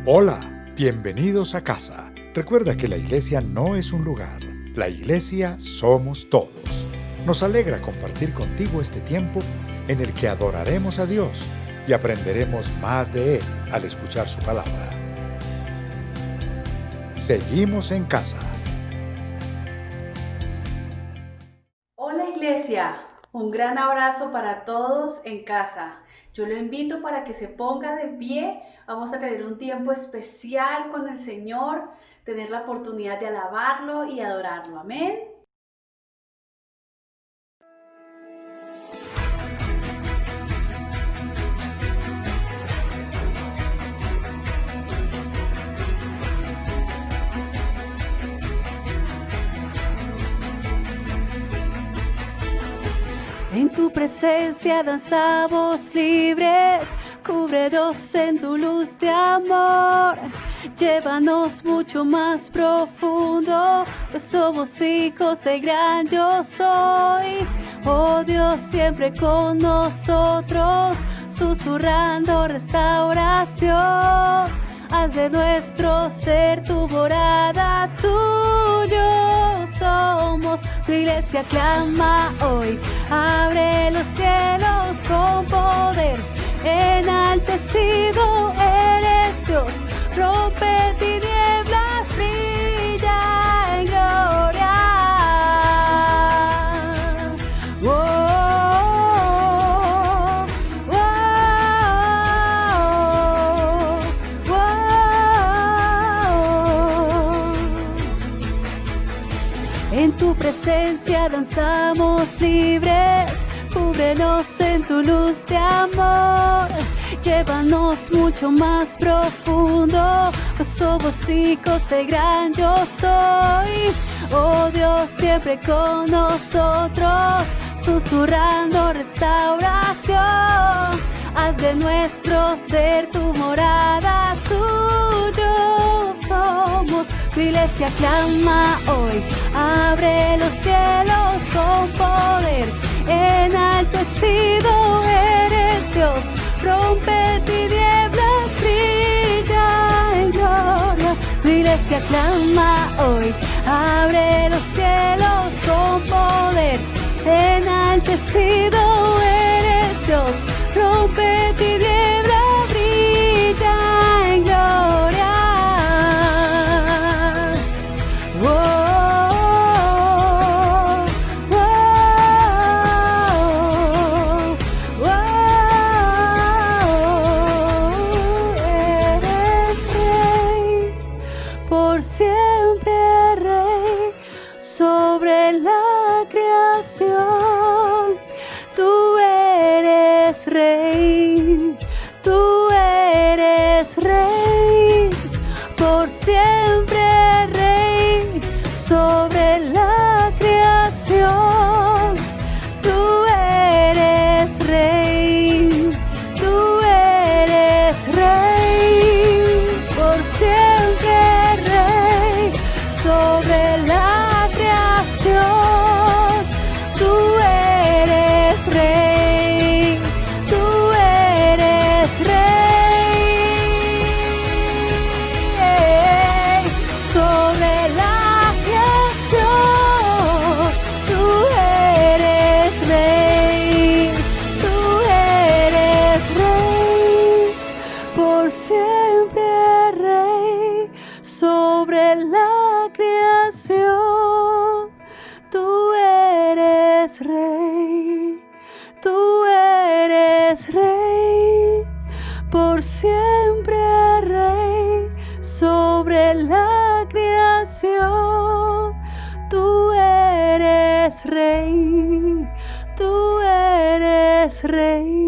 Hola, bienvenidos a casa. Recuerda que la iglesia no es un lugar, la iglesia somos todos. Nos alegra compartir contigo este tiempo en el que adoraremos a Dios y aprenderemos más de Él al escuchar su palabra. Seguimos en casa. Hola iglesia, un gran abrazo para todos en casa. Yo lo invito para que se ponga de pie. Vamos a tener un tiempo especial con el Señor, tener la oportunidad de alabarlo y adorarlo. Amén. En tu presencia danzamos libres, cúbrenos en tu luz de amor. Llévanos mucho más profundo, pues somos hijos del gran yo soy. Oh Dios, siempre con nosotros, susurrando restauración. Haz de nuestro ser tu morada, tuyo somos. Tu iglesia clama hoy, abre los cielos con poder. Enaltecido eres Dios, rompe tinieblas, brilla en gloria. Oh, oh, oh, oh. En tu presencia danzamos libres, cúbrenos en tu luz de amor. Llévanos mucho más profundo, pues somos hijos del gran yo soy. Oh Dios, siempre con nosotros, susurrando restauración. Haz de nuestro ser tu morada, tuyo somos. Tu iglesia clama hoy, abre los cielos con poder. Enaltecido eres Dios, rompe tinieblas, brilla en gloria. Tu iglesia clama hoy, abre los cielos con poder. Enaltecido eres Dios, rompe tinieblas, brilla en gloria. Por siempre rey sobre la creación. Tú eres rey, tú eres rey.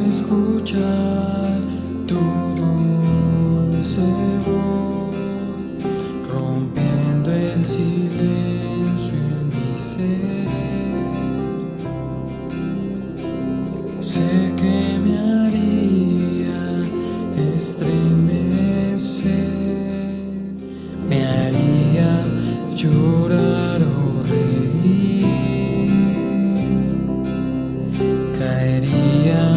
Escuchar tu dulce voz, rompiendo el silencio en mi ser. llorar o reír, caería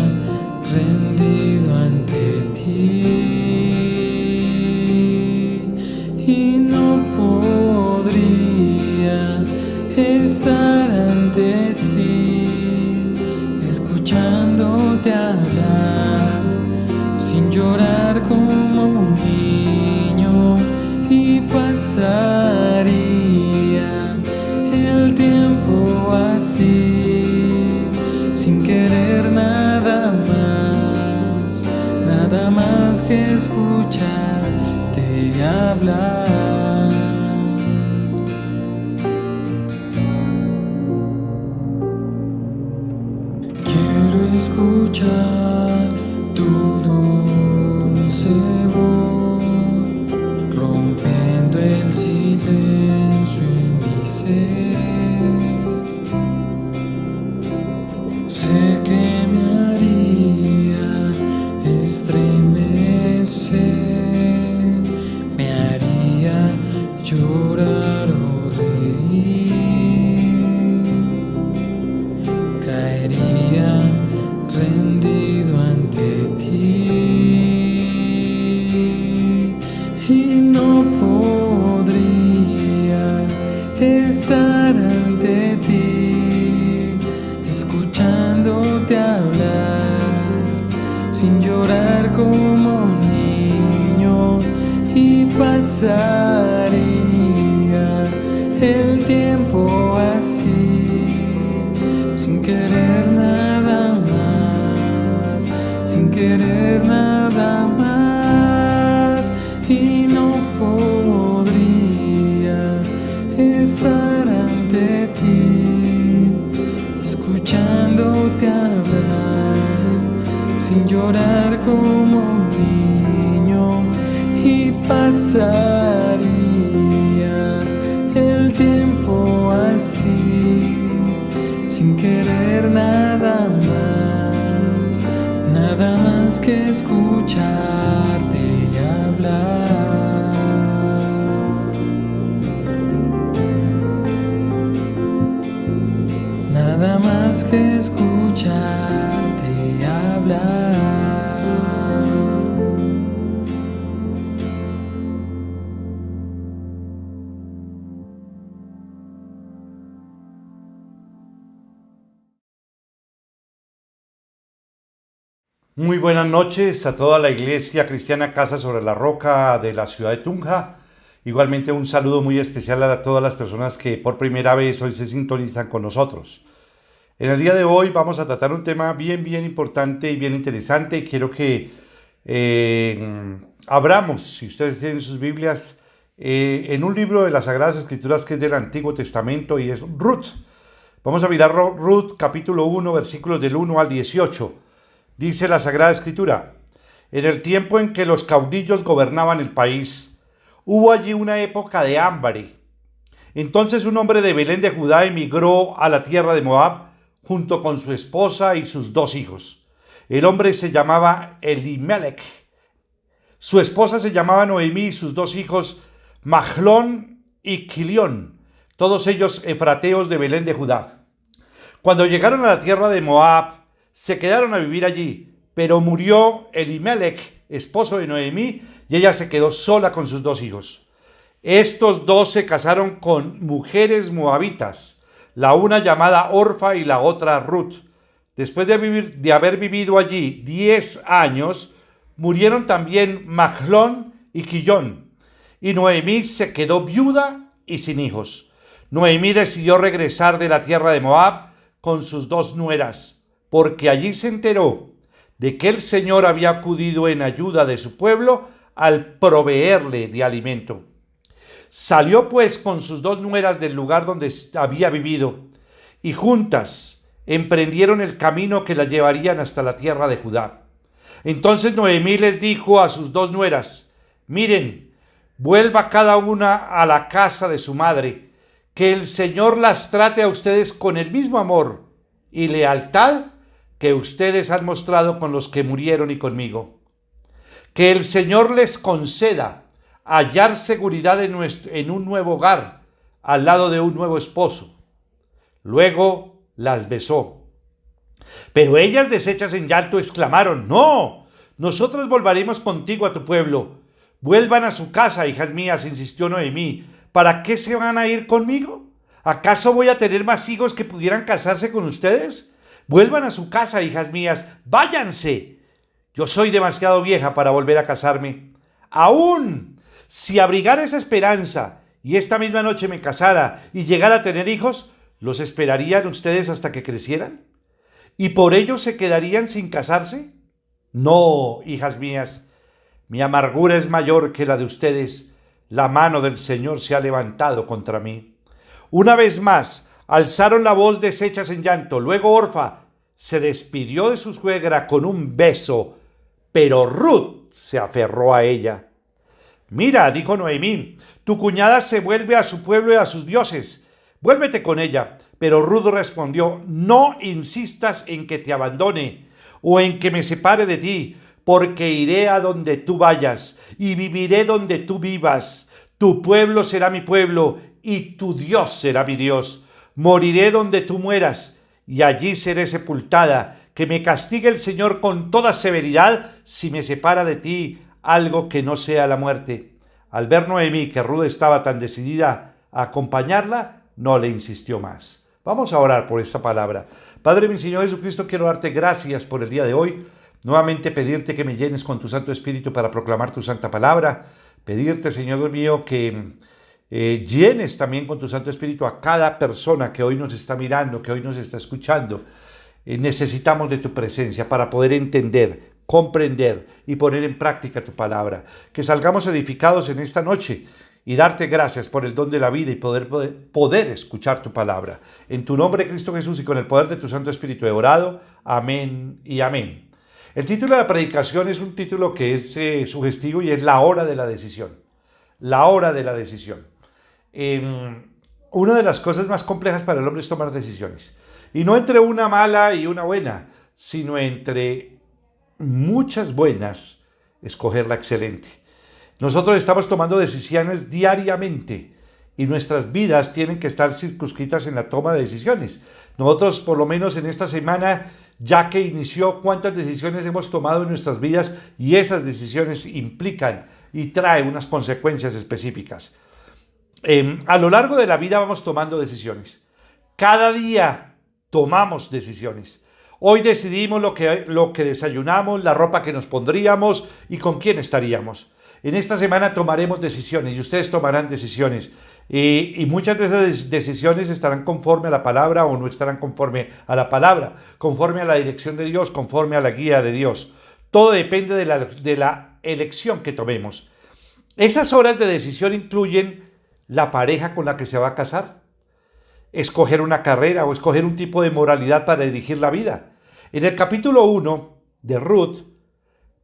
rendido ante ti y no podría estar ante ti, escuchándote hablar, sin llorar como un niño, y pasaría el tiempo así, sin querer nada más que escucharte hablar. Quiero escuchar tu dulce voz, rompiendo el silencio en mi ser. Sé que me haría estremecer, me haría llorar o reír, caería rendido ante ti y no podría estar ante ti, escuchándote hablar, sin llorar como un niño, y pasaría el tiempo así, sin querer nada más, y no podría estar ante ti, escuchándote hablar, sin llorar como un niño, y pasaría el tiempo así, sin querer nada más que escucharte hablar. Nada más que escucharte hablar. Muy buenas noches a toda la Iglesia Cristiana Casa sobre la Roca de la ciudad de Tunja. Igualmente un saludo muy especial a todas las personas que por primera vez hoy se sintonizan con nosotros. En el día de hoy vamos a tratar un tema bien importante y bien interesante. Quiero que abramos, si ustedes tienen sus Biblias, en un libro de las Sagradas Escrituras que es del Antiguo Testamento y es Ruth. Vamos a mirar Ruth capítulo 1, versículos del 1 al 18. Dice la Sagrada Escritura: en el tiempo en que los caudillos gobernaban el país, hubo allí una época de hambre. Entonces un hombre de Belén de Judá emigró a la tierra de Moab junto con su esposa y sus 2 hijos. El hombre se llamaba Elimelech. Su esposa se llamaba Noemí y sus 2 hijos Mahlón y Quilión, todos ellos efrateos de Belén de Judá. Cuando llegaron a la tierra de Moab, se quedaron a vivir allí, pero murió Elimelech, esposo de Noemí, y ella se quedó sola con sus 2 hijos. Estos 2 se casaron con mujeres moabitas, la una llamada Orfa y la otra Ruth. Después de haber vivido allí 10 años, murieron también Mahlón y Quilión, y Noemí se quedó viuda y sin hijos. Noemí decidió regresar de la tierra de Moab con sus 2 nueras, porque allí se enteró de que el Señor había acudido en ayuda de su pueblo al proveerle de alimento. Salió pues con sus 2 nueras del lugar donde había vivido, y juntas emprendieron el camino que las llevarían hasta la tierra de Judá. Entonces Noemí les dijo a sus 2 nueras: miren, vuelva cada una a la casa de su madre, que el Señor las trate a ustedes con el mismo amor y lealtad que ustedes han mostrado con los que murieron y conmigo. Que el Señor les conceda hallar seguridad en un nuevo hogar, al lado de un nuevo esposo. Luego las besó. Pero ellas, deshechas en llanto, exclamaron: no, nosotros volveremos contigo a tu pueblo. Vuelvan a su casa, hijas mías, insistió Noemí. ¿Para qué se van a ir conmigo? ¿Acaso voy a tener más hijos que pudieran casarse con ustedes? Vuelvan a su casa, hijas mías, váyanse. Yo soy demasiado vieja para volver a casarme. Aún si abrigara esa esperanza y esta misma noche me casara y llegara a tener hijos, ¿los esperarían ustedes hasta que crecieran? ¿Y por ello se quedarían sin casarse? No, hijas mías, mi amargura es mayor que la de ustedes. La mano del Señor se ha levantado contra mí. Una vez más alzaron la voz deshechas en llanto. Luego Orfa se despidió de su suegra con un beso, pero Ruth se aferró a ella. Mira, dijo Noemí, tu cuñada se vuelve a su pueblo y a sus dioses. Vuélvete con ella. Pero Ruth respondió: no insistas en que te abandone o en que me separe de ti, porque iré a donde tú vayas y viviré donde tú vivas. Tu pueblo será mi pueblo y tu Dios será mi Dios. Moriré donde tú mueras y allí seré sepultada. Que me castigue el Señor con toda severidad si me separa de ti algo que no sea la muerte. Al ver Noemí que Ruth estaba tan decidida a acompañarla, no le insistió más. Vamos a orar por esta palabra. Padre, mi Señor Jesucristo, quiero darte gracias por el día de hoy. Nuevamente pedirte que me llenes con tu Santo Espíritu para proclamar tu santa palabra. Pedirte, Señor mío, que llenes también con tu Santo Espíritu a cada persona que hoy nos está mirando, que hoy nos está escuchando. Necesitamos de tu presencia para poder entender, comprender y poner en práctica tu palabra. Que salgamos edificados en esta noche y darte gracias por el don de la vida y poder escuchar tu palabra. En tu nombre, Cristo Jesús, y con el poder de tu Santo Espíritu he orado. Amén y amén. El título de la predicación es un título que es sugestivo y es la hora de la decisión. La hora de la decisión. Una de las cosas más complejas para el hombre es tomar decisiones. Y no entre una mala y una buena, sino entre muchas buenas, escoger la excelente. Nosotros estamos tomando decisiones diariamente y nuestras vidas tienen que estar circunscritas en la toma de decisiones. Nosotros, por lo menos en esta semana, ya que inició, cuántas decisiones hemos tomado en nuestras vidas, y esas decisiones implican y traen unas consecuencias específicas. A lo largo de la vida vamos tomando decisiones. Cada día tomamos decisiones. Hoy decidimos lo que desayunamos, la ropa que nos pondríamos y con quién estaríamos. En esta semana tomaremos decisiones y ustedes tomarán decisiones. Y muchas de esas decisiones estarán conforme a la palabra o no estarán conforme a la palabra, conforme a la dirección de Dios, conforme a la guía de Dios. Todo depende de la elección que tomemos. Esas horas de decisión incluyen la pareja con la que se va a casar, escoger una carrera o escoger un tipo de moralidad para dirigir la vida. En el capítulo 1 de Ruth,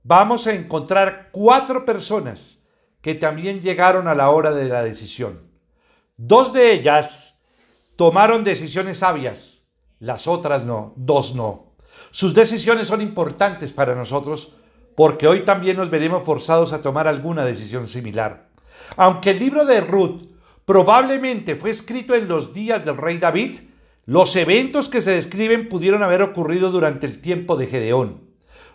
vamos a encontrar 4 personas que también llegaron a la hora de la decisión. 2 de ellas tomaron decisiones sabias, las otras no, 2 no. Sus decisiones son importantes para nosotros porque hoy también nos veremos forzados a tomar alguna decisión similar. Aunque el libro de Ruth probablemente fue escrito en los días del rey David, los eventos que se describen pudieron haber ocurrido durante el tiempo de Gedeón.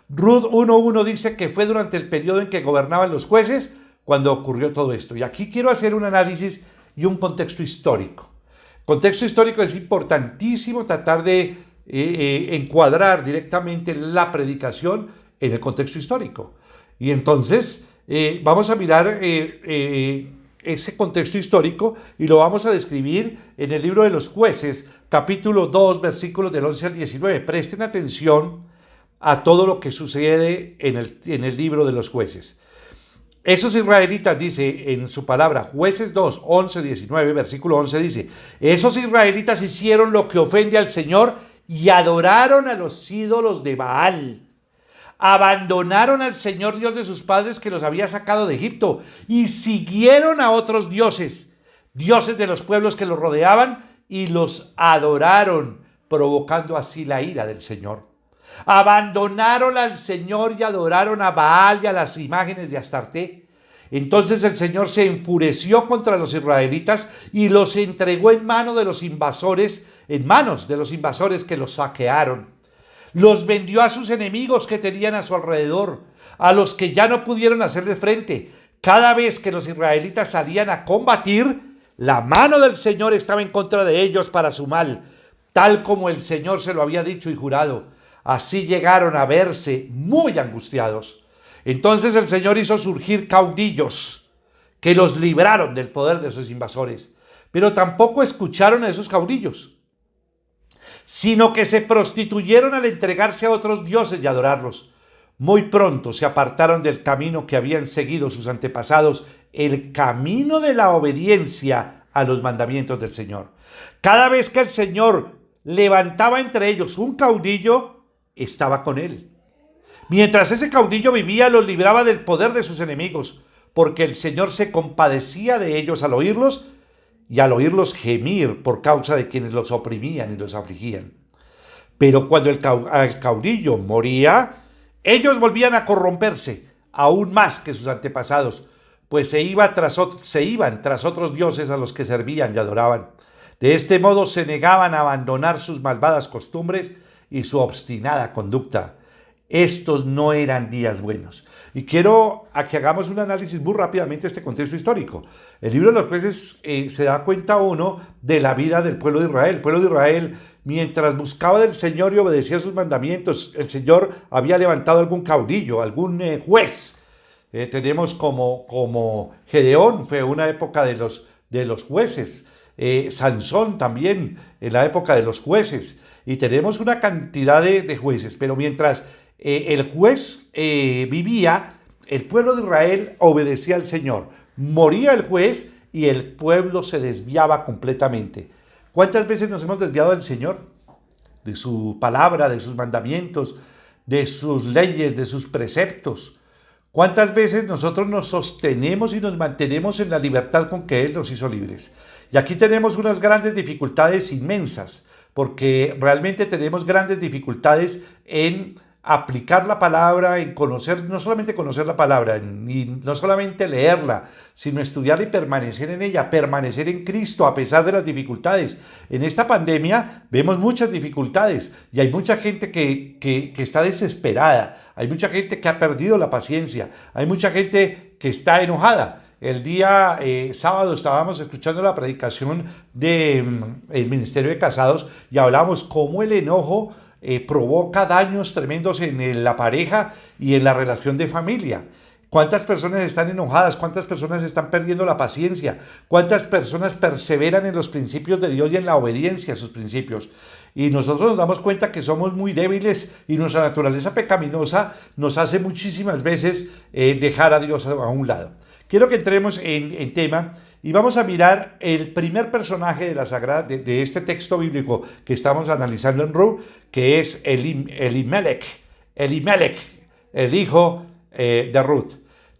Ruth 1:1 dice que fue durante el periodo en que gobernaban los jueces cuando ocurrió todo esto. Y aquí quiero hacer un análisis y un contexto histórico. Contexto histórico es importantísimo tratar de encuadrar directamente la predicación en el contexto histórico. Y entonces vamos a mirar ese contexto histórico y lo vamos a describir en el libro de los Jueces, capítulo 2, versículos del 11 al 19. Presten atención a todo lo que sucede en el libro de los Jueces. Esos israelitas, dice en su palabra, Jueces 2, 11, 19, versículo 11, dice: esos israelitas hicieron lo que ofende al Señor y adoraron a los ídolos de Baal. Abandonaron al Señor Dios de sus padres que los había sacado de Egipto y siguieron a otros dioses, dioses de los pueblos que los rodeaban, y los adoraron, provocando así la ira del Señor. Abandonaron al Señor y adoraron a Baal y a las imágenes de Astarté. Entonces el Señor se enfureció contra los israelitas y los entregó en manos de los invasores que los saquearon. Los vendió a sus enemigos que tenían a su alrededor, a los que ya no pudieron hacerle frente. Cada vez que los israelitas salían a combatir, la mano del Señor estaba en contra de ellos para su mal, tal como el Señor se lo había dicho y jurado. Así llegaron a verse muy angustiados. Entonces el Señor hizo surgir caudillos que los libraron del poder de sus invasores, pero tampoco escucharon a esos caudillos, sino que se prostituyeron al entregarse a otros dioses y adorarlos. Muy pronto se apartaron del camino que habían seguido sus antepasados, el camino de la obediencia a los mandamientos del Señor. Cada vez que el Señor levantaba entre ellos un caudillo, estaba con él. Mientras ese caudillo vivía, los libraba del poder de sus enemigos, porque el Señor se compadecía de ellos al oírlos y al oírlos gemir por causa de quienes los oprimían y los afligían. Pero cuando el caudillo moría, ellos volvían a corromperse aún más que sus antepasados, pues se iban tras otros dioses a los que servían y adoraban. De este modo se negaban a abandonar sus malvadas costumbres y su obstinada conducta. Estos no eran días buenos. Y quiero a que hagamos un análisis muy rápidamente de este contexto histórico. El libro de los Jueces se da cuenta uno de la vida del pueblo de Israel. El pueblo de Israel, mientras buscaba del Señor y obedecía sus mandamientos, el Señor había levantado algún caudillo, algún juez. Tenemos como Gedeón, fue una época de los jueces. Sansón también, en la época de los jueces. Y tenemos una cantidad de jueces, pero mientras el juez vivía, el pueblo de Israel obedecía al Señor. Moría el juez y el pueblo se desviaba completamente. ¿Cuántas veces nos hemos desviado del Señor? De su palabra, de sus mandamientos, de sus leyes, de sus preceptos. ¿Cuántas veces nosotros nos sostenemos y nos mantenemos en la libertad con que Él nos hizo libres? Y aquí tenemos unas grandes dificultades inmensas, porque realmente tenemos grandes dificultades en aplicar la palabra, en conocer, no solamente conocer la palabra, y no solamente leerla, sino estudiarla y permanecer en ella, permanecer en Cristo a pesar de las dificultades. En esta pandemia vemos muchas dificultades y hay mucha gente que está desesperada, hay mucha gente que ha perdido la paciencia, hay mucha gente que está enojada. El día sábado estábamos escuchando la predicación del Ministerio de Casados y hablábamos cómo el enojo provoca daños tremendos en la pareja y en la relación de familia. ¿Cuántas personas están enojadas? ¿Cuántas personas están perdiendo la paciencia? ¿Cuántas personas perseveran en los principios de Dios y en la obediencia a sus principios? Y nosotros nos damos cuenta que somos muy débiles y nuestra naturaleza pecaminosa nos hace muchísimas veces dejar a Dios a un lado. Quiero que entremos en tema y vamos a mirar el primer personaje de la Sagrada, de este texto bíblico que estamos analizando en Ruth, que es Elimelech, el hijo de Ruth.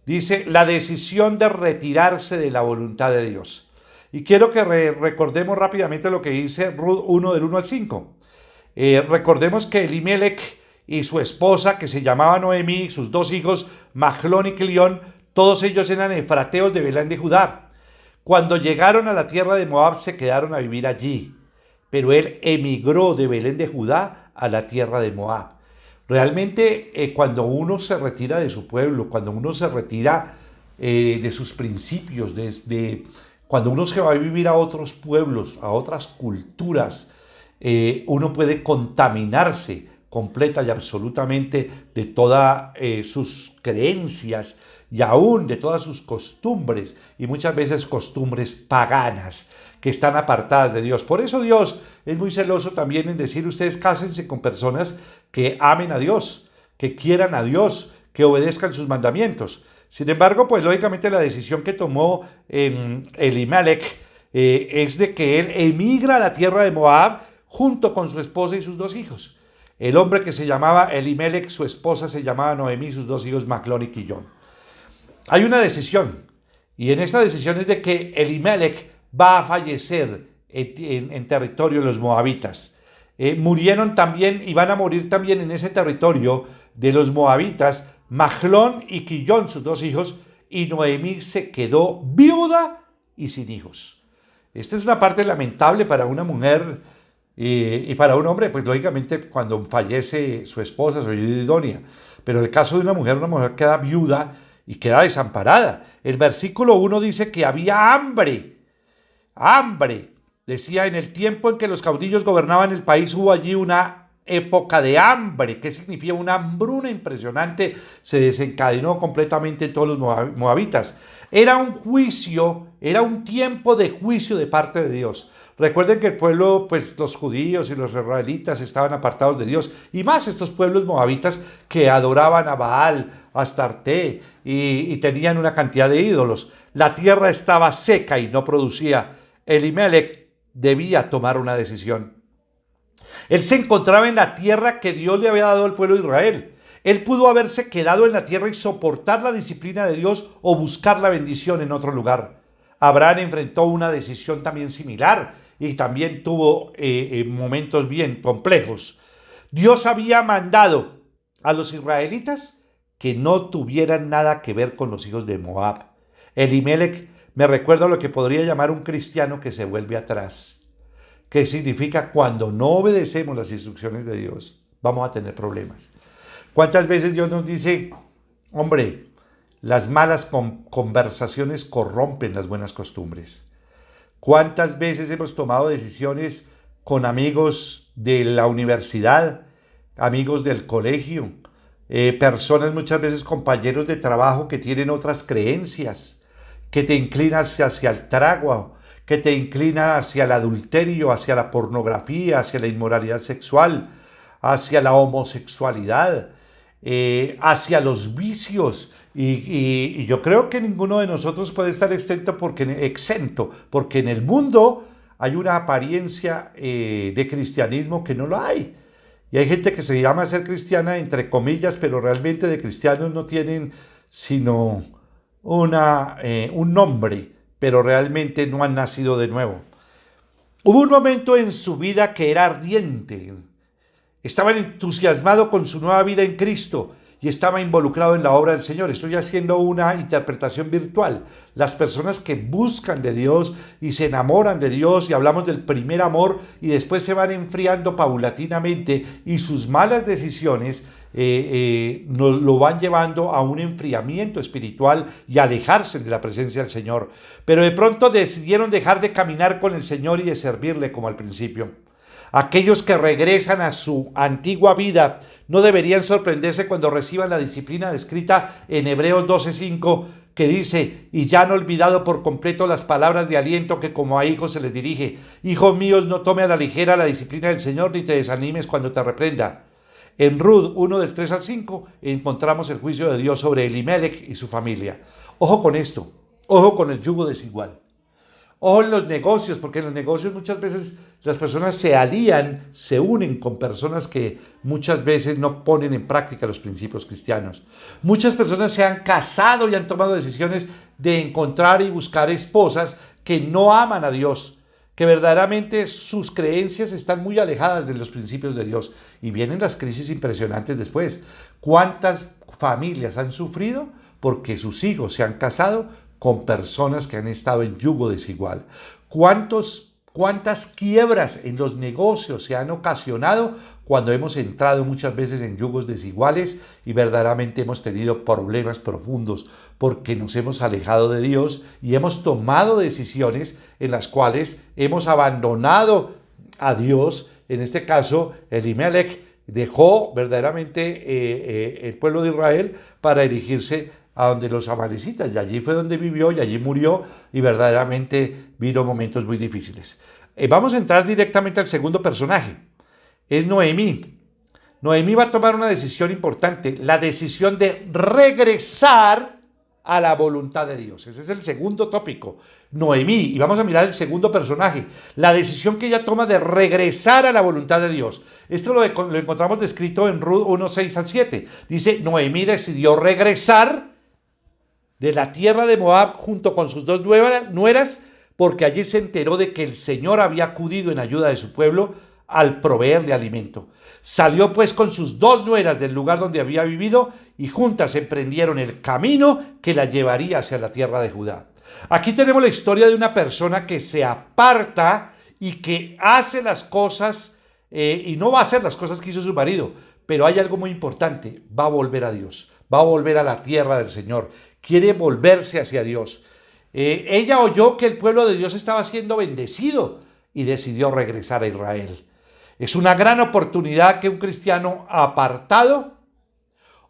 Dice, la decisión de retirarse de la voluntad de Dios. Y quiero que recordemos rápidamente lo que dice Ruth 1 del 1 al 5. Recordemos que Elimelech y su esposa, que se llamaba Noemí, sus dos hijos, Mahlón y Quilión, todos ellos eran efrateos de Belén de Judá. Cuando llegaron a la tierra de Moab se quedaron a vivir allí, pero él emigró de Belén de Judá a la tierra de Moab. Realmente cuando uno se retira de su pueblo, cuando uno se retira de sus principios, cuando uno se va a vivir a otros pueblos, a otras culturas, uno puede contaminarse completa y absolutamente de todas sus creencias y aún de todas sus costumbres, y muchas veces costumbres paganas que están apartadas de Dios. Por eso Dios es muy celoso también en decir, ustedes cásense con personas que amen a Dios, que quieran a Dios, que obedezcan sus mandamientos. Sin embargo, pues lógicamente la decisión que tomó Elimelech es de que él emigra a la tierra de Moab junto con su esposa y sus dos hijos. El hombre que se llamaba Elimelech, su esposa se llamaba Noemí, sus dos hijos Mahlón y Quilión. Hay una decisión, y en esta decisión es de que Elimelech va a fallecer en territorio de los moabitas. Murieron también y van a morir también en ese territorio de los moabitas Mahlón y Quilión, sus dos hijos, y Noemí se quedó viuda y sin hijos. Esta es una parte lamentable para una mujer y para un hombre, pues lógicamente cuando fallece su esposa, su ayuda idónea. Pero en el caso de una mujer queda viuda y queda desamparada. El versículo 1 dice que había hambre. Hambre. Decía, en el tiempo en que los caudillos gobernaban el país hubo allí una época de hambre. ¿Qué significa? Una hambruna impresionante se desencadenó completamente en todos los moabitas. Era un juicio, era un tiempo de juicio de parte de Dios. Recuerden que el pueblo, pues los judíos y los israelitas estaban apartados de Dios, y más estos pueblos moabitas que adoraban a Baal, a Astarte, y tenían una cantidad de ídolos. La tierra estaba seca y no producía. Elimelech debía tomar una decisión. Él se encontraba en la tierra que Dios le había dado al pueblo de Israel. Él pudo haberse quedado en la tierra y soportar la disciplina de Dios o buscar la bendición en otro lugar. Abraham enfrentó una decisión también similar y también tuvo momentos bien complejos. Dios había mandado a los israelitas que no tuvieran nada que ver con los hijos de Moab. Elimelech me recuerda lo que podría llamar un cristiano que se vuelve atrás. ¿Qué significa? Cuando no obedecemos las instrucciones de Dios, vamos a tener problemas. ¿Cuántas veces Dios nos dice, hombre, las malas conversaciones corrompen las buenas costumbres? ¿Cuántas veces hemos tomado decisiones con amigos de la universidad, amigos del colegio, personas muchas veces compañeros de trabajo que tienen otras creencias, que te inclinan hacia el trago, que te inclina hacia el adulterio, hacia la pornografía, hacia la inmoralidad sexual, hacia la homosexualidad, hacia los vicios? Y yo creo que ninguno de nosotros puede estar exento porque en el mundo hay una apariencia de cristianismo que no lo hay. Y hay gente que se llama ser cristiana entre comillas, pero realmente de cristianos no tienen sino un nombre, pero realmente no han nacido de nuevo. Hubo un momento en su vida que era ardiente. Estaba entusiasmado con su nueva vida en Cristo y estaba involucrado en la obra del Señor. Estoy haciendo una interpretación virtual. Las personas que buscan de Dios y se enamoran de Dios, y hablamos del primer amor, y después se van enfriando paulatinamente, y sus malas decisiones nos lo van llevando a un enfriamiento espiritual y alejarse de la presencia del Señor. Pero de pronto decidieron dejar de caminar con el Señor y de servirle como al principio. Aquellos que regresan a su antigua vida no deberían sorprenderse cuando reciban la disciplina descrita en Hebreos 12:5, que dice, y ya han olvidado por completo las palabras de aliento que como a hijos se les dirige. Hijos míos, no tome a la ligera la disciplina del Señor, ni te desanimes cuando te reprenda. En Ruth 1 del 3 al 5 encontramos el juicio de Dios sobre Elimelech y su familia. Ojo con esto, ojo con el yugo desigual. Ojo en los negocios, porque en los negocios muchas veces las personas se alían, se unen con personas que muchas veces no ponen en práctica los principios cristianos. Muchas personas se han casado y han tomado decisiones de encontrar y buscar esposas que no aman a Dios, que verdaderamente sus creencias están muy alejadas de los principios de Dios. Y vienen las crisis impresionantes después. ¿Cuántas familias han sufrido porque sus hijos se han casado con personas que han estado en yugo desigual? ¿Cuántas quiebras en los negocios se han ocasionado cuando hemos entrado muchas veces en yugos desiguales y verdaderamente hemos tenido problemas profundos porque nos hemos alejado de Dios y hemos tomado decisiones en las cuales hemos abandonado a Dios? En este caso, Elimelech dejó verdaderamente el pueblo de Israel para dirigirse a donde los amalecitas, y allí fue donde vivió y allí murió, y verdaderamente vino momentos muy difíciles. Vamos a entrar directamente al segundo personaje, es Noemí. Noemí va a tomar una decisión importante, la decisión de regresar a la voluntad de Dios. Ese es el segundo tópico, Noemí, y vamos a mirar el segundo personaje, la decisión que ella toma de regresar a la voluntad de Dios. Esto lo encontramos descrito en Ruth 1, 6 al 7. Dice, Noemí decidió regresar de la tierra de Moab junto con sus dos nueras, porque allí se enteró de que el Señor había acudido en ayuda de su pueblo al proveerle alimento. Salió pues con sus 2 nueras del lugar donde había vivido y juntas emprendieron el camino que la llevaría hacia la tierra de Judá. Aquí tenemos la historia de una persona que se aparta y que hace las cosas y no va a hacer las cosas que hizo su marido, pero hay algo muy importante: va a volver a Dios, va a volver a la tierra del Señor, quiere volverse hacia Dios. Ella oyó que el pueblo de Dios estaba siendo bendecido y decidió regresar a Israel. Es una gran oportunidad que un cristiano apartado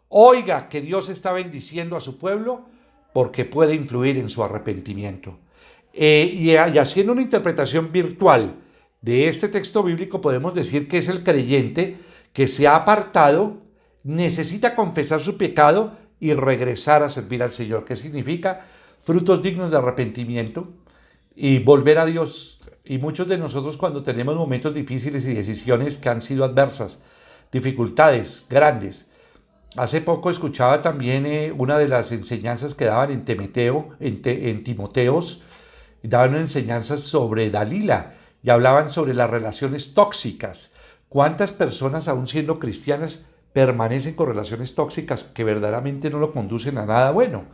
oiga que Dios está bendiciendo a su pueblo, porque puede influir en su arrepentimiento. Y haciendo una interpretación virtual de este texto bíblico, podemos decir que es el creyente que se ha apartado, necesita confesar su pecado y regresar a servir al Señor. ¿Qué significa? Frutos dignos de arrepentimiento y volver a Dios. Y muchos de nosotros, cuando tenemos momentos difíciles y decisiones que han sido adversas, dificultades grandes. Hace poco escuchaba también una de las enseñanzas que daban en Timoteos, daban enseñanzas sobre Dalila y hablaban sobre las relaciones tóxicas. ¿Cuántas personas, aún siendo cristianas, permanecen con relaciones tóxicas que verdaderamente no lo conducen a nada bueno?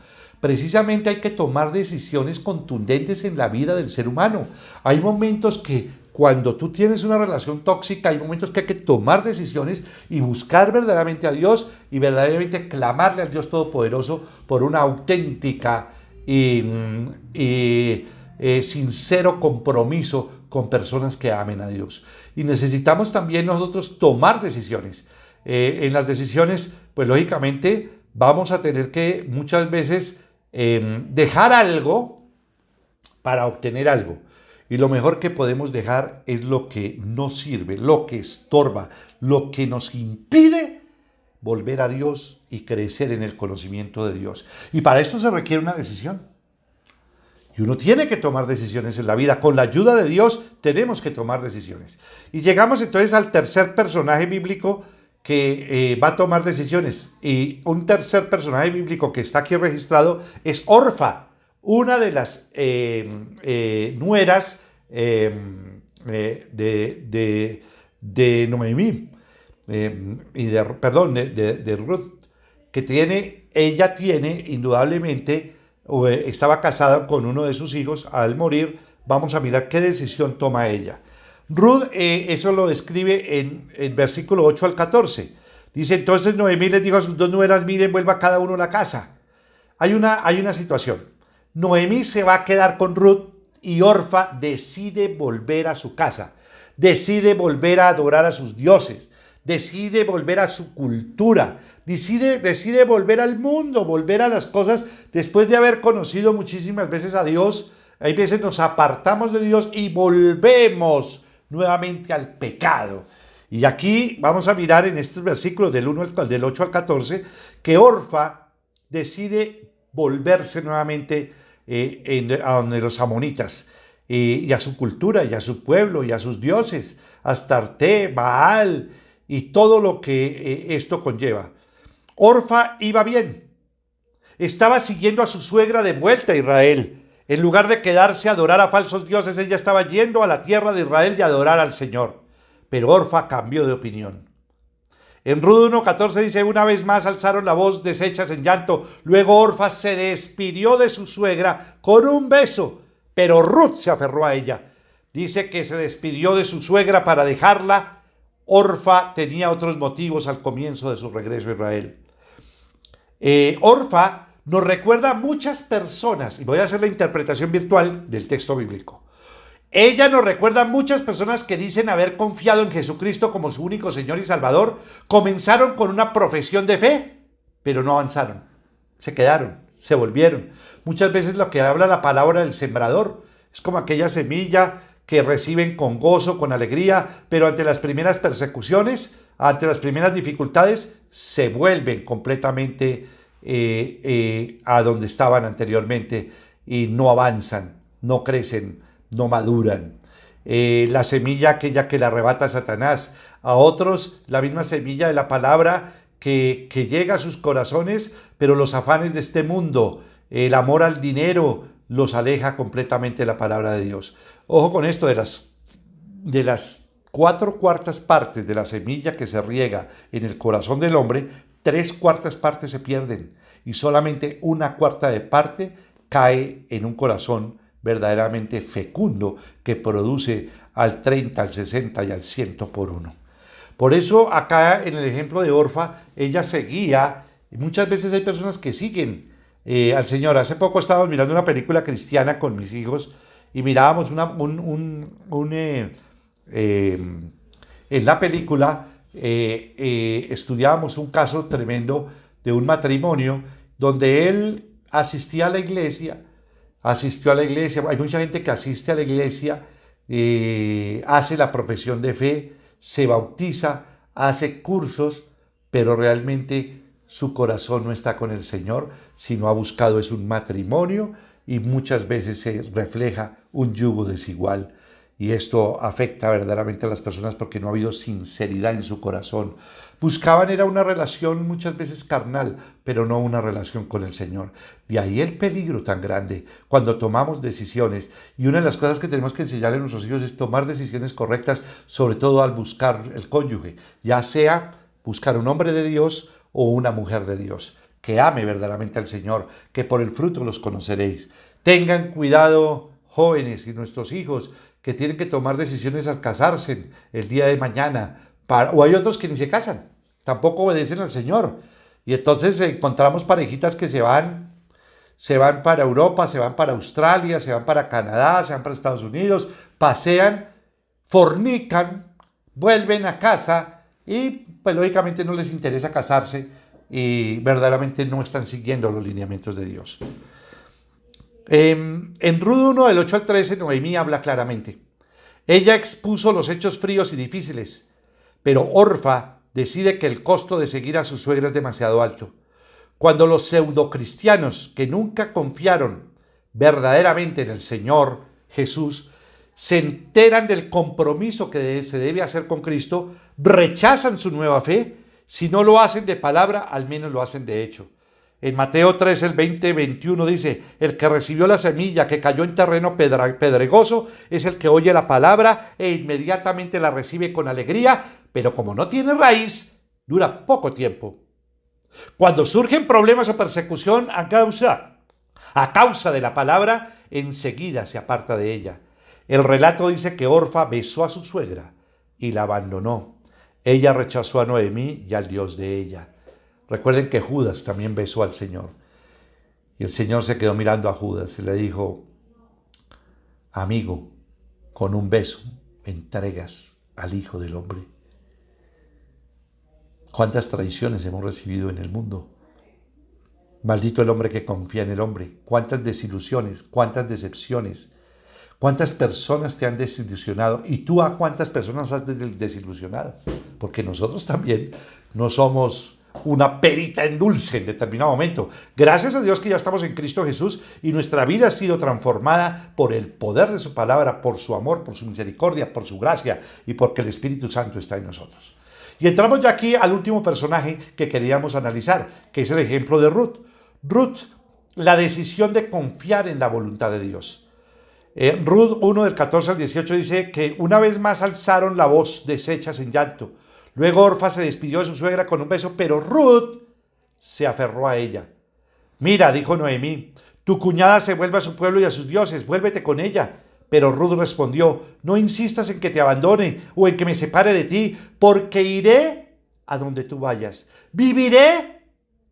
Precisamente hay que tomar decisiones contundentes en la vida del ser humano. Hay momentos que cuando tú tienes una relación tóxica, hay momentos que hay que tomar decisiones y buscar verdaderamente a Dios y verdaderamente clamarle al Dios Todopoderoso por una auténtica y sincero compromiso con personas que amen a Dios. Y necesitamos también nosotros tomar decisiones. En las decisiones, pues lógicamente vamos a tener que muchas veces dejar algo para obtener algo. Y lo mejor que podemos dejar es lo que no sirve, lo que estorba, lo que nos impide volver a Dios y crecer en el conocimiento de Dios. Y para esto se requiere una decisión. Y uno tiene que tomar decisiones en la vida. Con la ayuda de Dios tenemos que tomar decisiones. Y llegamos entonces al tercer personaje bíblico que va a tomar decisiones. Y un tercer personaje bíblico que está aquí registrado es Orfa, una de las nueras de Noemí, de Ruth, que ella tiene indudablemente, estaba casada con uno de sus hijos. Al morir, vamos a mirar qué decisión toma ella. Ruth, eso lo describe en el versículo 8 al 14. Dice: entonces Noemí les dijo a sus 2 nueras: miren, vuelva cada uno a la casa. Hay una situación. Noemí se va a quedar con Ruth y Orfa decide volver a su casa, decide volver a adorar a sus dioses, decide volver a su cultura, decide volver al mundo, volver a las cosas después de haber conocido muchísimas veces a Dios. Hay veces nos apartamos de Dios y volvemos nuevamente al pecado. Y aquí vamos a mirar en estos versículos del 8 al 14 que Orfa decide volverse nuevamente a donde los amonitas y a su cultura y a su pueblo y a sus dioses, Astarte, Baal y todo lo que esto conlleva. Orfa iba bien, estaba siguiendo a su suegra de vuelta a Israel. En lugar de quedarse a adorar a falsos dioses, ella estaba yendo a la tierra de Israel y a adorar al Señor. Pero Orfa cambió de opinión. En Ruth 1:14 dice: una vez más alzaron la voz deshechas en llanto. Luego Orfa se despidió de su suegra con un beso, pero Ruth se aferró a ella. Dice que se despidió de su suegra para dejarla. Orfa tenía otros motivos al comienzo de su regreso a Israel. Orfa nos recuerda a muchas personas, y voy a hacer la interpretación virtual del texto bíblico. Ella nos recuerda a muchas personas que dicen haber confiado en Jesucristo como su único Señor y Salvador. Comenzaron con una profesión de fe, pero no avanzaron. Se quedaron, se volvieron. Muchas veces lo que habla la palabra del sembrador es como aquella semilla que reciben con gozo, con alegría, pero ante las primeras persecuciones, ante las primeras dificultades, se vuelven completamente a donde estaban anteriormente y no avanzan, no crecen, no maduran. La semilla aquella que le arrebata a Satanás, a otros la misma semilla de la palabra que llega a sus corazones, pero los afanes de este mundo, el amor al dinero, los aleja completamente de la palabra de Dios. Ojo con esto de las 4/4 partes de la semilla que se riega en el corazón del hombre, 3/4 partes se pierden y solamente 1/4 parte cae en un corazón verdaderamente fecundo que produce al 30, al 60 y al 100 por uno. Por eso acá en el ejemplo de Orfa, ella seguía, y muchas veces hay personas que siguen al Señor. Hace poco estábamos mirando una película cristiana con mis hijos y mirábamos en la película estudiábamos un caso tremendo de un matrimonio donde él asistió a la iglesia, hay mucha gente que asiste a la iglesia, hace la profesión de fe, se bautiza, hace cursos, pero realmente su corazón no está con el Señor, sino ha buscado es un matrimonio y muchas veces se refleja un yugo desigual. Y esto afecta verdaderamente a las personas porque no ha habido sinceridad en su corazón. Buscaban era una relación muchas veces carnal, pero no una relación con el Señor. De ahí el peligro tan grande cuando tomamos decisiones. Y una de las cosas que tenemos que enseñarle a nuestros hijos es tomar decisiones correctas, sobre todo al buscar el cónyuge, ya sea buscar un hombre de Dios o una mujer de Dios, que ame verdaderamente al Señor, que por el fruto los conoceréis. Tengan cuidado, jóvenes y nuestros hijos, que tienen que tomar decisiones al casarse el día de mañana, o hay otros que ni se casan, tampoco obedecen al Señor, y entonces encontramos parejitas que se van para Europa, se van para Australia, se van para Canadá, se van para Estados Unidos, pasean, fornican, vuelven a casa y pues lógicamente no les interesa casarse y verdaderamente no están siguiendo los lineamientos de Dios. En Ruth 1, del 8 al 13, Noemí habla claramente. Ella expuso los hechos fríos y difíciles, pero Orfa decide que el costo de seguir a su suegra es demasiado alto. Cuando los pseudocristianos que nunca confiaron verdaderamente en el Señor Jesús se enteran del compromiso que se debe hacer con Cristo, rechazan su nueva fe. Si no lo hacen de palabra, al menos lo hacen de hecho. En Mateo 3, el 20-21 dice, el que recibió la semilla que cayó en terreno pedregoso es el que oye la palabra e inmediatamente la recibe con alegría, pero como no tiene raíz, dura poco tiempo. Cuando surgen problemas o persecución a causa de la palabra, enseguida se aparta de ella. El relato dice que Orfa besó a su suegra y la abandonó. Ella rechazó a Noemí y al Dios de ella. Recuerden que Judas también besó al Señor. Y el Señor se quedó mirando a Judas y le dijo, amigo, con un beso entregas al Hijo del Hombre. ¿Cuántas traiciones hemos recibido en el mundo? Maldito el hombre que confía en el hombre. ¿Cuántas desilusiones? ¿Cuántas decepciones? ¿Cuántas personas te han desilusionado? ¿Y tú a cuántas personas has desilusionado? Porque nosotros también no somos una perita en dulce en determinado momento. Gracias a Dios que ya estamos en Cristo Jesús y nuestra vida ha sido transformada por el poder de su palabra, por su amor, por su misericordia, por su gracia y porque el Espíritu Santo está en nosotros. Y entramos ya aquí al último personaje que queríamos analizar, que es el ejemplo de Ruth. Ruth, la decisión de confiar en la voluntad de Dios. Ruth 1 del 14 al 18 dice que una vez más alzaron la voz deshechas en llanto. Luego Orfa se despidió de su suegra con un beso, pero Ruth se aferró a ella. Mira, dijo Noemí, tu cuñada se vuelve a su pueblo y a sus dioses, vuélvete con ella. Pero Ruth respondió, no insistas en que te abandone o en que me separe de ti, porque iré a donde tú vayas, viviré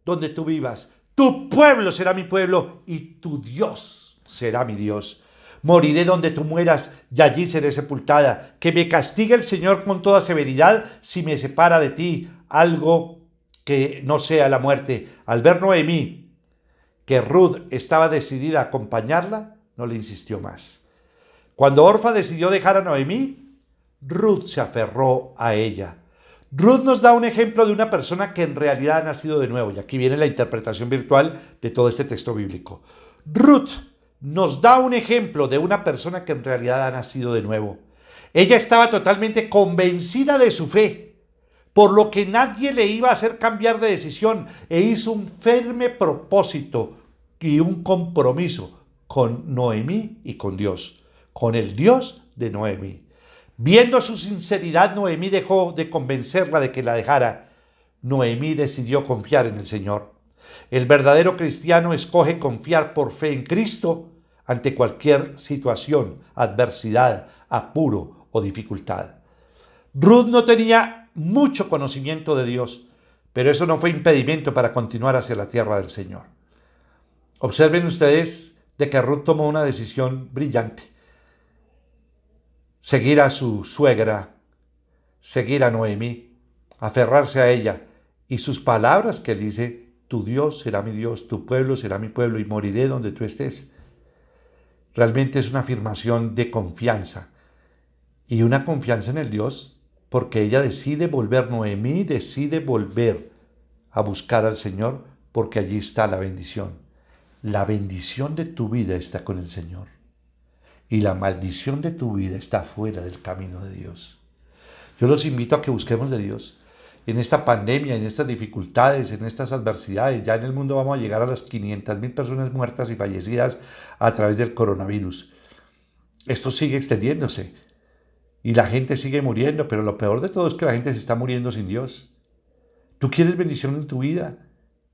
donde tú vivas, tu pueblo será mi pueblo y tu Dios será mi Dios. Moriré donde tú mueras y allí seré sepultada. Que me castigue el Señor con toda severidad si me separa de ti, algo que no sea la muerte. Al ver Noemí que Ruth estaba decidida a acompañarla, no le insistió más. Cuando Orfa decidió dejar a Noemí, Ruth se aferró a ella. Ruth nos da un ejemplo de una persona que en realidad ha nacido de nuevo. Y aquí viene la interpretación virtual de todo este texto bíblico. Ruth nos da un ejemplo de una persona que en realidad ha nacido de nuevo. Ella estaba totalmente convencida de su fe, por lo que nadie le iba a hacer cambiar de decisión e hizo un firme propósito y un compromiso con Noemí y con Dios, con el Dios de Noemí. Viendo su sinceridad, Noemí dejó de convencerla de que la dejara. Noemí decidió confiar en el Señor. El verdadero cristiano escoge confiar por fe en Cristo ante cualquier situación, adversidad, apuro o dificultad. Ruth no tenía mucho conocimiento de Dios, pero eso no fue impedimento para continuar hacia la tierra del Señor. Observen ustedes de que Ruth tomó una decisión brillante. Seguir a su suegra, seguir a Noemí, aferrarse a ella y sus palabras que dice: tu Dios será mi Dios, tu pueblo será mi pueblo y moriré donde tú estés. Realmente es una afirmación de confianza y una confianza en el Dios, porque ella decide volver, Noemí decide volver a buscar al Señor, porque allí está la bendición. La bendición de tu vida está con el Señor y la maldición de tu vida está fuera del camino de Dios. Yo los invito a que busquemos de Dios. En esta pandemia, en estas dificultades, en estas adversidades, ya en el mundo vamos a llegar a las 500.000 personas muertas y fallecidas a través del coronavirus. Esto sigue extendiéndose y la gente sigue muriendo, pero lo peor de todo es que la gente se está muriendo sin Dios. ¿Tú quieres bendición en tu vida?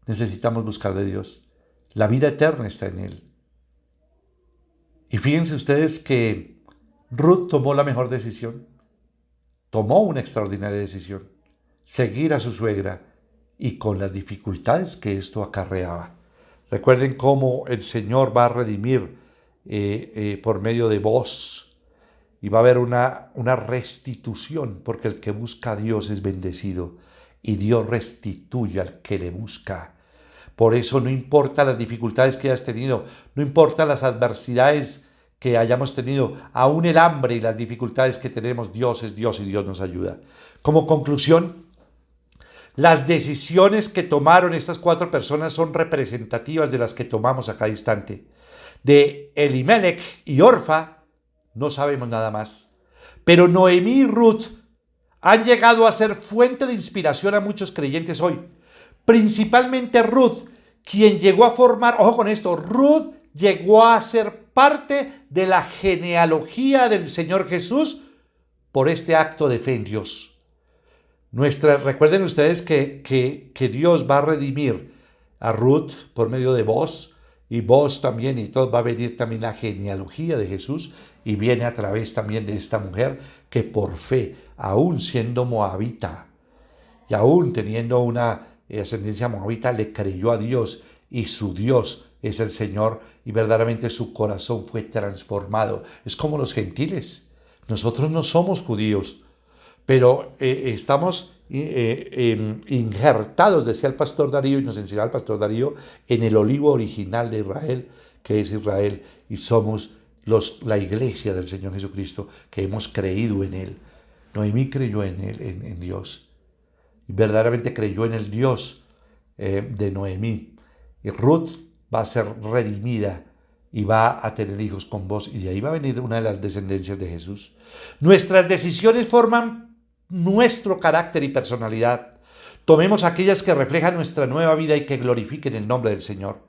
Necesitamos buscar de Dios. La vida eterna está en Él. Y fíjense ustedes que Ruth tomó la mejor decisión. Tomó una extraordinaria decisión. Seguir a su suegra y con las dificultades que esto acarreaba. Recuerden cómo el Señor va a redimir por medio de vos. Y va a haber una restitución, porque el que busca a Dios es bendecido. Y Dios restituye al que le busca. Por eso no importa las dificultades que hayas tenido, no importa las adversidades que hayamos tenido, aún el hambre y las dificultades que tenemos, Dios es Dios y Dios nos ayuda. Como conclusión, las decisiones que tomaron estas 4 personas son representativas de las que tomamos a cada instante. De Elimelech y Orfa no sabemos nada más. Pero Noemí y Ruth han llegado a ser fuente de inspiración a muchos creyentes hoy. Principalmente Ruth, quien llegó a formar, ojo con esto, Ruth llegó a ser parte de la genealogía del Señor Jesús por este acto de fe en Dios. Recuerden ustedes que Dios va a redimir a Ruth por medio de vos, y vos también, y todo va a venir también la genealogía de Jesús, y viene a través también de esta mujer que por fe, aún siendo moabita, y aún teniendo una ascendencia moabita, le creyó a Dios, y su Dios es el Señor, y verdaderamente su corazón fue transformado. Es como los gentiles. Nosotros no somos judíos, pero estamos injertados, decía el pastor Darío, y nos enseñaba el pastor Darío, en el olivo original de Israel, que es Israel, y somos la iglesia del Señor Jesucristo, que hemos creído en Él. Noemí creyó en Él, en Dios, y verdaderamente creyó en el Dios de Noemí. Y Ruth va a ser redimida y va a tener hijos con vos, y de ahí va a venir una de las descendencias de Jesús. Nuestras decisiones forman nuestro carácter y personalidad. Tomemos aquellas que reflejan nuestra nueva vida y que glorifiquen el nombre del Señor.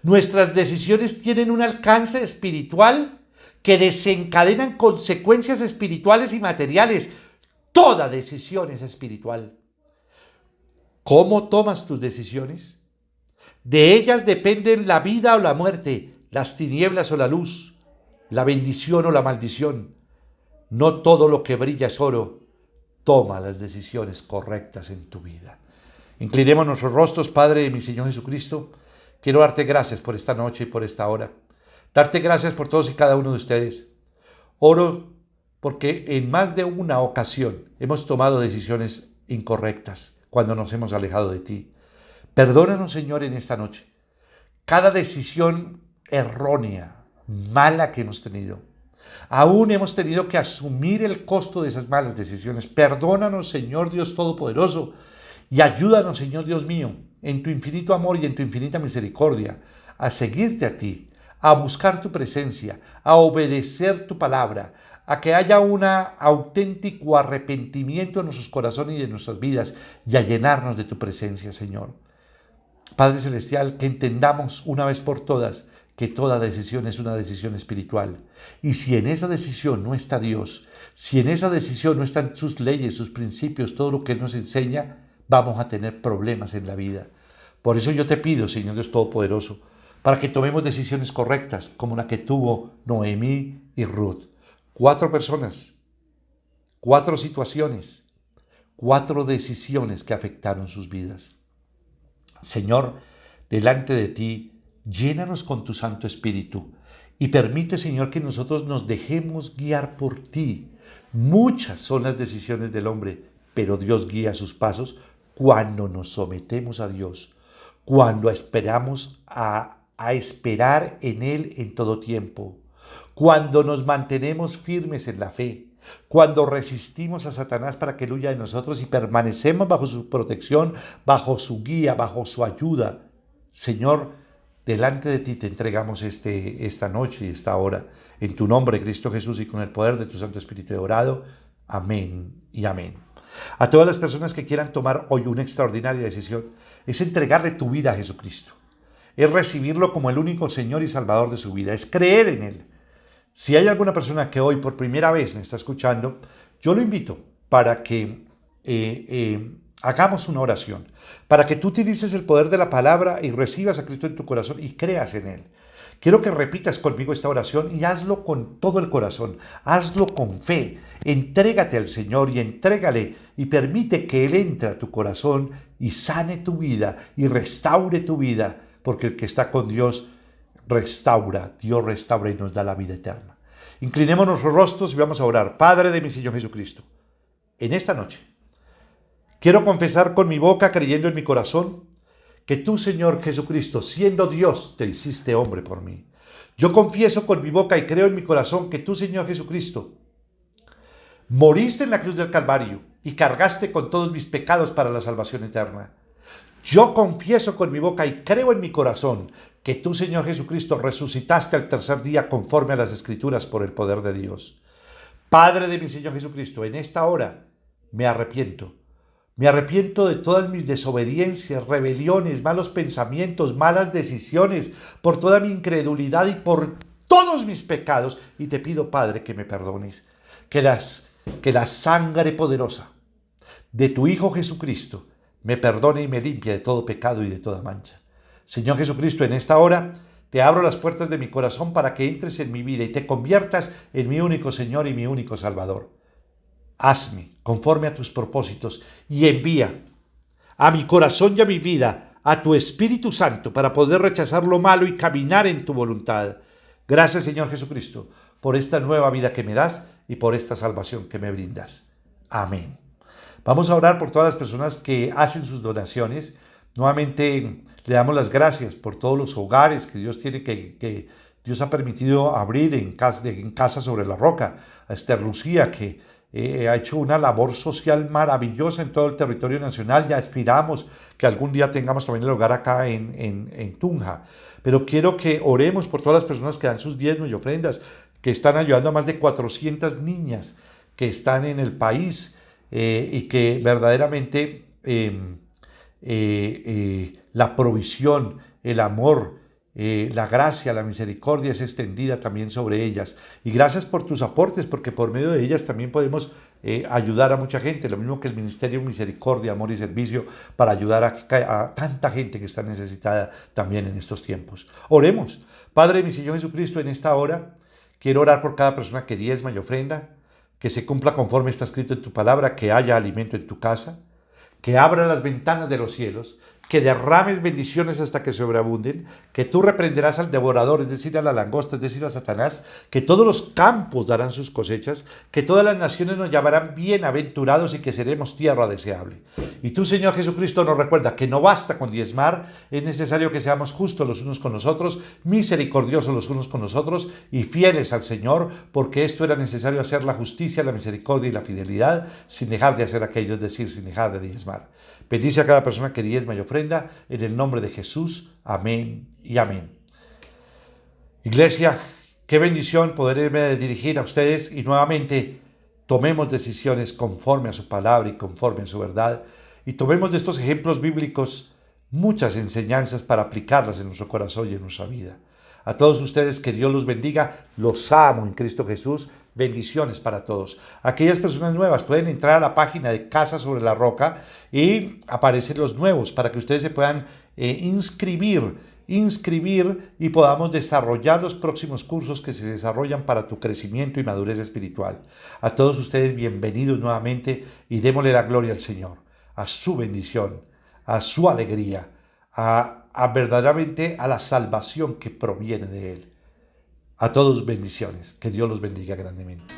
Nuestras decisiones tienen un alcance espiritual que desencadenan consecuencias espirituales y materiales. Toda decisión es espiritual. ¿Cómo tomas tus decisiones? De ellas dependen la vida o la muerte, las tinieblas o la luz, la bendición o la maldición. No todo lo que brilla es oro. Toma las decisiones correctas en tu vida. Inclinemos nuestros rostros, Padre de mi Señor Jesucristo. Quiero darte gracias por esta noche y por esta hora. Darte gracias por todos y cada uno de ustedes. Oro porque en más de una ocasión hemos tomado decisiones incorrectas cuando nos hemos alejado de ti. Perdónanos, Señor, en esta noche. Cada decisión errónea, mala que hemos tenido. Aún hemos tenido que asumir el costo de esas malas decisiones. Perdónanos, Señor Dios Todopoderoso, y ayúdanos, Señor Dios mío, en tu infinito amor y en tu infinita misericordia, a seguirte a ti, a buscar tu presencia, a obedecer tu palabra, a que haya un auténtico arrepentimiento en nuestros corazones y en nuestras vidas, y a llenarnos de tu presencia, Señor. Padre Celestial, que entendamos una vez por todas que toda decisión es una decisión espiritual. Y si en esa decisión no está Dios, si en esa decisión no están sus leyes, sus principios, todo lo que Él nos enseña, vamos a tener problemas en la vida. Por eso yo te pido, Señor Dios Todopoderoso, para que tomemos decisiones correctas, como la que tuvo Noemí y Ruth. 4 personas, 4 situaciones, 4 decisiones que afectaron sus vidas. Señor, delante de ti, llénanos con tu Santo Espíritu y permite, Señor, que nosotros nos dejemos guiar por ti. Muchas son las decisiones del hombre, pero Dios guía sus pasos cuando nos sometemos a Dios, cuando esperamos a esperar en Él en todo tiempo, cuando nos mantenemos firmes en la fe, cuando resistimos a Satanás para que él huya de nosotros y permanecemos bajo su protección, bajo su guía, bajo su ayuda. Señor, delante de ti te entregamos esta noche y esta hora. En tu nombre, Cristo Jesús, y con el poder de tu Santo Espíritu he orado. Amén y amén. A todas las personas que quieran tomar hoy una extraordinaria decisión, es entregarle tu vida a Jesucristo. Es recibirlo como el único Señor y Salvador de su vida. Es creer en Él. Si hay alguna persona que hoy por primera vez me está escuchando, yo lo invito para que hagamos una oración, para que tú utilices el poder de la palabra y recibas a Cristo en tu corazón y creas en Él. Quiero que repitas conmigo esta oración y hazlo con todo el corazón, hazlo con fe, entrégate al Señor y entrégale y permite que Él entre a tu corazón y sane tu vida y restaure tu vida, porque el que está con Dios restaura, Dios restaura y nos da la vida eterna. Inclinemos nuestros rostros y vamos a orar. Padre de mi Señor Jesucristo, en esta noche quiero confesar con mi boca, creyendo en mi corazón, que tú, Señor Jesucristo, siendo Dios, te hiciste hombre por mí. Yo confieso con mi boca y creo en mi corazón que tú, Señor Jesucristo, moriste en la cruz del Calvario y cargaste con todos mis pecados para la salvación eterna. Yo confieso con mi boca y creo en mi corazón que tú, Señor Jesucristo, resucitaste al tercer día conforme a las Escrituras por el poder de Dios. Padre de mi Señor Jesucristo, en esta hora me arrepiento. Me arrepiento de todas mis desobediencias, rebeliones, malos pensamientos, malas decisiones, por toda mi incredulidad y por todos mis pecados. Y te pido, Padre, que me perdones. Que la sangre poderosa de tu Hijo Jesucristo me perdone y me limpie de todo pecado y de toda mancha. Señor Jesucristo, en esta hora te abro las puertas de mi corazón para que entres en mi vida y te conviertas en mi único Señor y mi único Salvador. Hazme conforme a tus propósitos y envía a mi corazón y a mi vida a tu Espíritu Santo para poder rechazar lo malo y caminar en tu voluntad. Gracias, Señor Jesucristo, por esta nueva vida que me das y por esta salvación que me brindas. Amén. Vamos a orar por todas las personas que hacen sus donaciones. Nuevamente le damos las gracias por todos los hogares que Dios tiene, que Dios ha permitido abrir en Casa sobre la Roca. A Esther Lucía, que ha hecho una labor social maravillosa en todo el territorio nacional. Ya aspiramos que algún día tengamos también el hogar acá en Tunja. Pero quiero que oremos por todas las personas que dan sus diezmos y ofrendas, que están ayudando a más de 400 niñas que están en el país y que verdaderamente la provisión, el amor, la gracia, la misericordia es extendida también sobre ellas. Y gracias por tus aportes, porque por medio de ellas también podemos ayudar a mucha gente, lo mismo que el Ministerio Misericordia, Amor y Servicio, para ayudar a tanta gente que está necesitada también en estos tiempos. Oremos. Padre, mi Señor Jesucristo, en esta hora quiero orar por cada persona que diezma y ofrenda, que se cumpla conforme está escrito en tu palabra, que haya alimento en tu casa, que abra las ventanas de los cielos, que derrames bendiciones hasta que sobreabunden, que tú reprenderás al devorador, es decir, a la langosta, es decir, a Satanás, que todos los campos darán sus cosechas, que todas las naciones nos llamarán bienaventurados y que seremos tierra deseable. Y tú, Señor Jesucristo, nos recuerda que no basta con diezmar, es necesario que seamos justos los unos con los otros, misericordiosos los unos con los otros y fieles al Señor, porque esto era necesario hacer la justicia, la misericordia y la fidelidad, sin dejar de hacer aquello, es decir, sin dejar de diezmar. Bendice a cada persona que diezma y ofrenda, en el nombre de Jesús. Amén y amén. Iglesia, qué bendición poderme dirigir a ustedes y nuevamente tomemos decisiones conforme a su palabra y conforme a su verdad y tomemos de estos ejemplos bíblicos muchas enseñanzas para aplicarlas en nuestro corazón y en nuestra vida. A todos ustedes, que Dios los bendiga. Los amo en Cristo Jesús. Bendiciones para todos. Aquellas personas nuevas pueden entrar a la página de Casa sobre la Roca y aparecen los nuevos para que ustedes se puedan inscribir y podamos desarrollar los próximos cursos que se desarrollan para tu crecimiento y madurez espiritual. A todos ustedes, bienvenidos nuevamente y démosle la gloria al Señor, a su bendición, a su alegría, a verdaderamente a la salvación que proviene de Él. A todos bendiciones. Que Dios los bendiga grandemente.